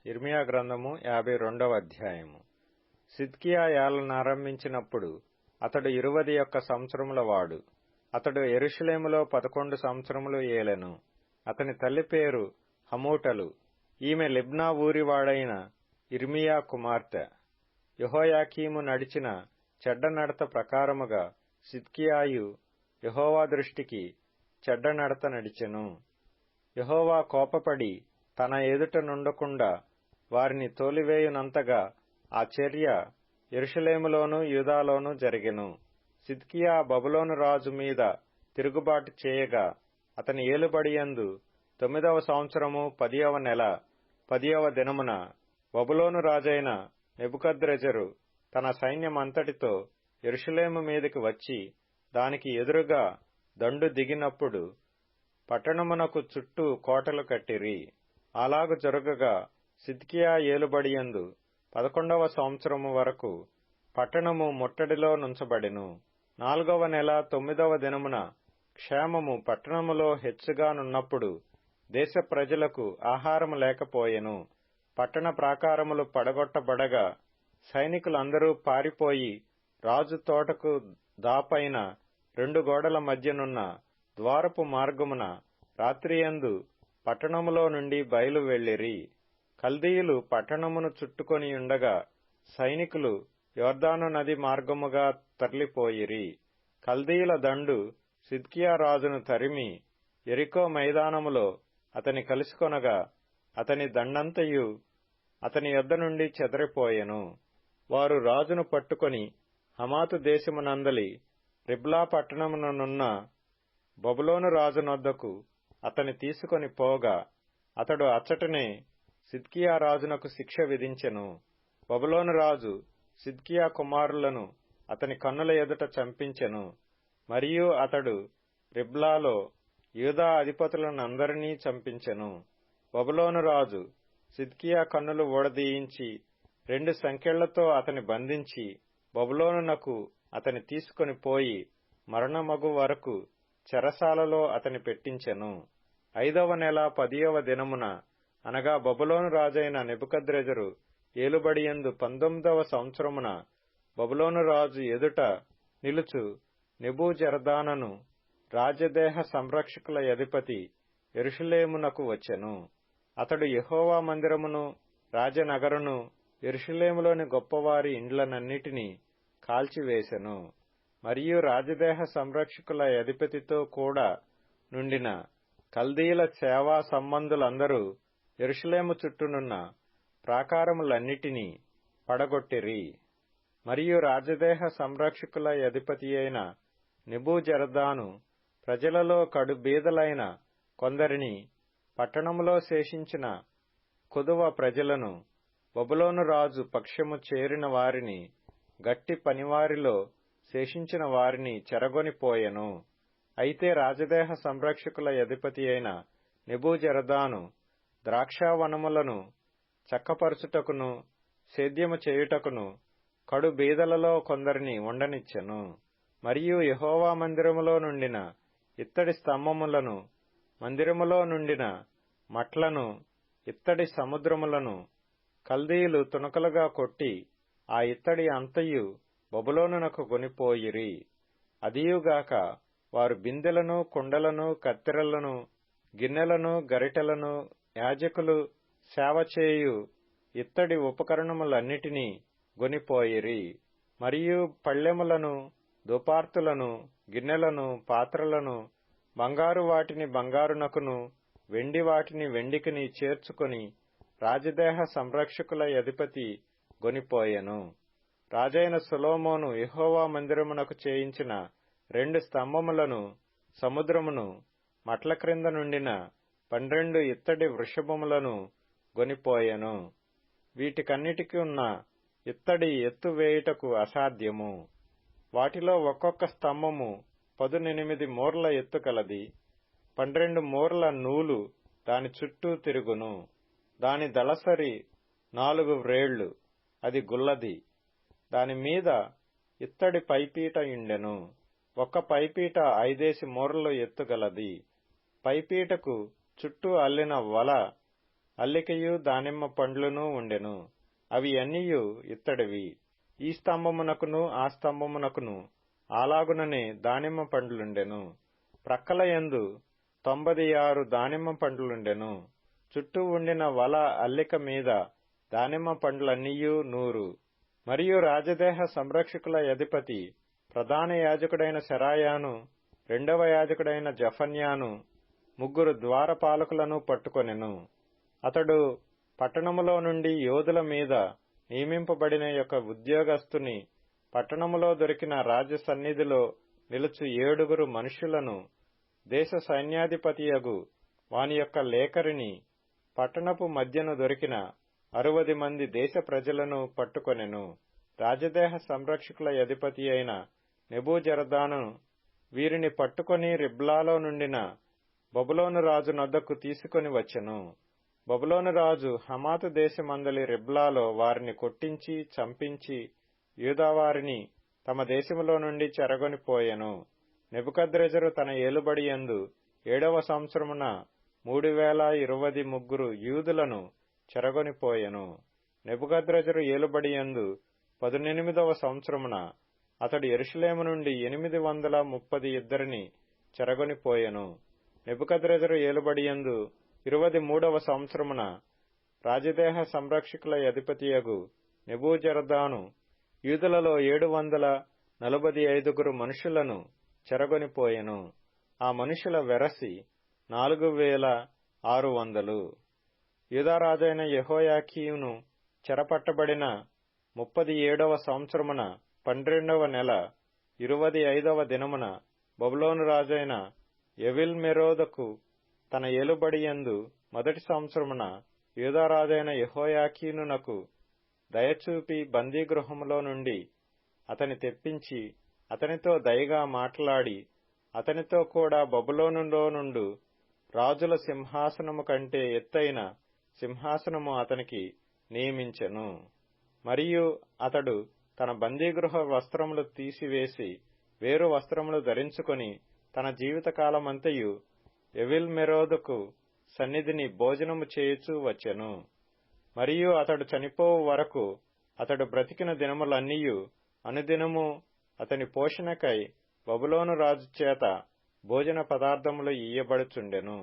ఇర్మియా గ్రంథము 52వ అధ్యాయము. సిద్కియా ఏలనారంభించినప్పుడు అతడు 21 సంవత్సరముల వాడు. అతడు యెరూషలేములో 11 సంవత్సరములు ఏలెను. అతని తల్లి పేరు హమూటలు. ఈమె లిబ్నా ఊరివాడైన ఇర్మియా కుమార్తె. యెహోయాకీము నడిచిన చెడ్డ నడత ప్రకారముగా సిద్కియాయు యెహోవా దృష్టికి చెడ్డ నడత నడిచెను. యెహోవా కోపపడి తన ఎదుట నుండకుండా వారిని తోలివేయునంతగా ఆ చర్య యెరూషలేములోను యూదాలోను జరిగెను. సిద్కియా బబులోను రాజు మీద తిరుగుబాటు చేయగా అతని ఏలుబడియందు 9వ సంవత్సరము 10వ నెల 10వ దినమున బబులోను రాజైన నెబుకద్రెజరు తన సైన్యమంతటితో యెరూషలేము మీదికి వచ్చి దానికి ఎదురుగా దండు దిగినప్పుడు పట్టణమునకు చుట్టూ కోటలు కట్టిరి. అలాగు జరుగగా సిద్కియా ఏలుబడియందు 11వ సంవత్సరము వరకు పట్టణము ముట్టడిలో నుంచబడెను. 4వ నెల 9వ దినమున క్షేమము పట్టణములో హెచ్చుగానున్నప్పుడు దేశ ప్రజలకు ఆహారము లేకపోయెను. పట్టణ ప్రాకారములు పడగొట్టబడగా సైనికులందరూ పారిపోయి రాజు తోటకు దాపైన 2 గోడల మధ్యనున్న ద్వారపు మార్గమున రాత్రియందు పట్టణములో నుండి బయలు వెళ్ళిరి. కల్దీయులు పట్టణమును చుట్టుకొనియుండగా సైనికులు యొర్దాను నది మార్గముగా తరలిపోయిరి. కల్దీయుల దండు సిద్కియా రాజును తరిమి యెరికో మైదానములో అతని కలుసుకొనగా అతని దండంతయు అతని యొద్ద నుండి చెదరిపోయెను. వారు రాజును పట్టుకొని హమాతు దేశమునందలి రిబ్లా పట్టణముననున్న బబులోను రాజునొద్దకు అతని తీసుకొని పోగా అతడు అచ్చటనే సిద్కియా రాజునకు శిక్ష విధించెను. బబులోను రాజు సిద్కియా కుమారులను అతని కన్నుల ఎదుట చంపించెను. మరియు అతడు రిబ్లాలో యూదా అధిపతులనందరినీ చంపించెను. బబులోను రాజు సిద్కియా కన్నులు ఊడదీయించి 2 సంకెళ్లతో అతని బంధించి బబులోనునకు అతని తీసుకొని పోయి మరణమగు వరకు చెరసాలలో అతని పెట్టించెను. 5వ నెల 10వ దినమున అనగా బబులోను రాజైన నెబుకద్రెజరు ఏలుబడియందు 19వ సంవత్సరమున బబులోను రాజు ఎదుట నిలుచు నెబూజరదానను రాజదేహ సంరక్షకుల అధిపతి యెరూషలేమునకు వచ్చెను. అతడు యెహోవా మందిరమును రాజనగరును యెరూషలేములోని గొప్పవారి ఇండ్లనన్నిటినీ కాల్చివేసెను. మరియు రాజదేహ సంరక్షకుల అధిపతితో కూడా నుండిన కల్దీయుల సేవా సంబంధులందరూ యెరూషలేము చుట్టూనున్న ప్రాకారములన్నిటినీ పడగొట్టిరి. మరియు రాజదేహ సంరక్షకుల అధిపతియైన నెబూజరదాను ప్రజలలో కడు బీదలైన కొందరిని పట్టణములో శేషించిన కొదువ ప్రజలను బబులోను రాజు పక్షము చేరిన వారిని గట్టి పనివారిలో శేషించిన వారిని చెరగొనిపోయెను. అయితే రాజదేహ సంరక్షకుల అధిపతి అయిన నెబూజరదాను ద్రాక్షావనములను చక్కపరచుటకును సేద్యము చేయుటకును కడు బీదలలో కొందరిని ఉండనిచ్చెను. మరియు యెహోవా మందిరములో నుండిన ఇత్తడి స్తంభములను మందిరములో నుండిన మట్లను ఇత్తడి సముద్రములను కల్దీయులు తునకలుగా కొట్టి ఆ ఇత్తడి అంతయు బబులోనునకు కొనిపోయిరి. అదియుగాక వారు బిందెలను కుండలను కత్తెరలను గిన్నెలను గరిటెలను యాజకులు సేవచేయు ఇత్తడి ఉపకరణములన్నిటినీ గొనిపోయిరి. మరియు పళ్ళెములను దుపార్తులను గిన్నెలను పాత్రలను బంగారు వాటిని బంగారునకును వెండి వాటిని వెండికిని చేర్చుకొని రాజదేహ సంరక్షకుల అధిపతి గొనిపోయెను. రాజైన సొలొమోను యెహోవా మందిరమునకు చేయించిన 2 స్తంభములను సముద్రమును మట్ల క్రింద నుండిన 12 ఇత్తడి వృషభములను గొనిపోయెను. వీటికన్నిటికి ఉన్న ఇత్తడి ఎత్తు వేయుటకు అసాధ్యము. వాటిలో ఒక్కొక్క స్తంభము 18 మూరల ఎత్తు కలది. 12 మూరల నూలు దాని చుట్టూ తిరుగును. దాని దళసరి 4 వ్రేళ్లు. అది గుల్లది. దాని మీద ఇత్తడి పైపీట యుండెను. ఒక్క పైపీట 5 మూరలు ఎత్తుగలది. పైపీటకు చుట్టూ అల్లిన వల అల్లికయు దానిమ్మ పండ్లును ఉండెను. అవి అన్నియు ఇత్తడివి. ఈ స్తంభమునకును ఆ స్తంభమునకును అలాగుననే దానిమ్మ పండ్లుండెను. ప్రక్కల యందు 96 దానిమ్మ పండ్లుండెను. చుట్టూ ఉండిన వల అల్లిక మీద దానిమ్మ పండ్లన్నీయు 100. మరియు రాజదేహ సంరక్షకుల అధిపతి ప్రధాన యాజకుడైన శెరాయాను, రెండవ యాజకుడైన జఫన్యాను, 3 ద్వారపాలకులను పట్టుకొనెను. అతడు పట్టణములో నుండి యోధుల మీద నియమింపబడిన యొక్క ఉద్యోగస్తుని, పట్టణములో దొరికిన రాజ సన్నిధిలో నిలుచు 7 మనుష్యులను, దేశ సైన్యాధిపతియగు వాని యొక్క లేఖరిని, పట్టణపు మధ్యను దొరికిన 60 మంది దేశ ప్రజలను పట్టుకొనెను. రాజదేహ సంరక్షకుల అధిపతి అయిన నెబూజరదాను వీరిని పట్టుకొని రిబ్లాలో నుండిన బబులోను రాజు నొద్దకు తీసుకొని వచ్చెను. బబులోను రాజు హమాతు దేశమందలి రిబ్లాలో వారిని కొట్టించి చంపించి యూదావారిని తమ దేశములో నుండి చెరగొని పోయెను. నెబుకద్రెజరు తన ఏలుబడియందు 7వ సంవత్సరమున 3023 యూదులను చెరగొనిపోయెను. నెబుకద్రెజరు ఏలుబడియందు 18వ సంవత్సరమున అతడు యెరూషలేము నుండి 832 చెరగొనిపోయెను. నెబుకద్రెజరు ఏలుబడియందు 23వ సంవత్సరమున రాజదేహ సంరక్షకుల అధిపతియగు నెబూజరదాను యూదులలో 745 మనుషులను చెరగొనిపోయెను. ఆ మనుషుల వెరసి 4600. యూదారాజైన యెహోయాకీను చెరపట్టబడిన 37వ సంవత్సరమున 12వ నెల 25వ దినమున బబులోను రాజైన ఎవిల్మెరోదకు తన ఏలుబడియందు మొదటి సంవత్సరమున యూదారాజైన యెహోయాకీనునకు దయచూపి బందీగృహములో నుండి అతని తెప్పించి అతనితో దయగా మాట్లాడి అతనితో కూడా బబులోనులో నుండు రాజుల సింహాసనము కంటే ఎత్తైన సింహాసనము అతనికి నియమించెను. మరియు అతడు తన బందీగృహ వస్త్రములు తీసివేసి వేరు వస్త్రములు ధరించుకొని తన జీవితకాలమంతయు ఎవిల్మెరోదకు సన్నిధిని భోజనము చేయుచూ వచ్చెను. మరియు అతడు చనిపోవు వరకు అతడు బ్రతికిన దినములన్నీయు అనుదినము అతని పోషణకై బబులోను రాజు చేత భోజన పదార్థములు ఇయ్యబడుచుండెను.